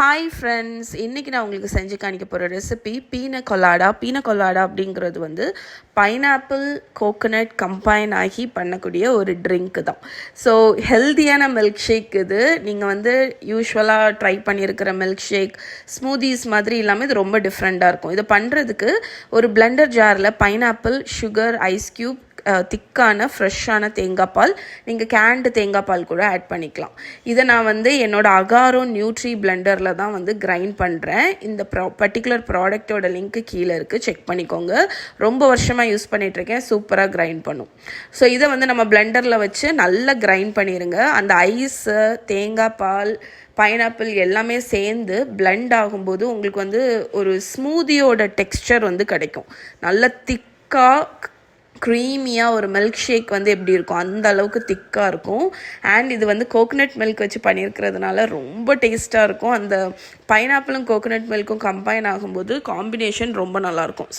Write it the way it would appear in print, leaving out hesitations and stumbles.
Hi friends, இன்றைக்கி நான் உங்களுக்கு செஞ்சு காணிக்க போகிற ரெசிபி பீன கொலாடா அப்படிங்கிறது வந்து பைனாப்பிள் கோகோனட் கம்பைன் ஆகி பண்ணக்கூடிய ஒரு ட்ரிங்க்கு தான். ஸோ ஹெல்த்தியான மில்க் ஷேக் இது. நீங்கள் வந்து யூஸ்வலாக ட்ரை பண்ணியிருக்கிற மில்க் ஷேக் ஸ்மூதிஸ் மாதிரி இல்லாமல் இது ரொம்ப டிஃப்ரெண்ட்டாக இருக்கும். இதை பண்ணுறதுக்கு ஒரு பிளெண்டர் ஜாரில் பைனாப்பிள், சுகர், ஐஸ் க்யூப், திக்கான ஃப்ரெஷ்ஷான தேங்காய் பால், நீங்கள் கேண்டு தேங்காய் பால் கூட ஆட் பண்ணிக்கலாம். இதை நான் வந்து என்னோடய அகாரோ நியூட்ரி பிளெண்டரில் தான் வந்து கிரைண்ட் பண்ணுறேன். இந்த பர்டிகுலர் ப்ராடக்டோட லிங்க்கு கீழே இருக்குது, செக் பண்ணிக்கோங்க. ரொம்ப வருஷமாக யூஸ் பண்ணிகிட்ருக்கேன், சூப்பராக கிரைண்ட் பண்ணும். ஸோ இதை வந்து நம்ம பிளெண்டரில் வச்சு நல்லா கிரைண்ட் பண்ணிடுங்க. அந்த ஐஸு, தேங்காய் பால், பைனாப்பிள் எல்லாமே சேர்ந்து பிளெண்ட் ஆகும்போது உங்களுக்கு வந்து ஒரு ஸ்மூதியோட டெக்ஸ்சர் வந்து கிடைக்கும். நல்ல திக்காக க்ரீமியாக ஒரு மில்க் ஷேக் வந்து எப்படி இருக்கும் அந்த அளவுக்கு திக்காக இருக்கும். அண்ட் இது வந்து கோகோனட் மில்க் வச்சு பண்ணியிருக்கிறதுனால ரொம்ப டேஸ்ட்டாக இருக்கும். அந்த பைனாப்பிளும் கோகோனட் மில்க்கும் கம்பைன் ஆகும்போது காம்பினேஷன் ரொம்ப நல்லாயிருக்கும்.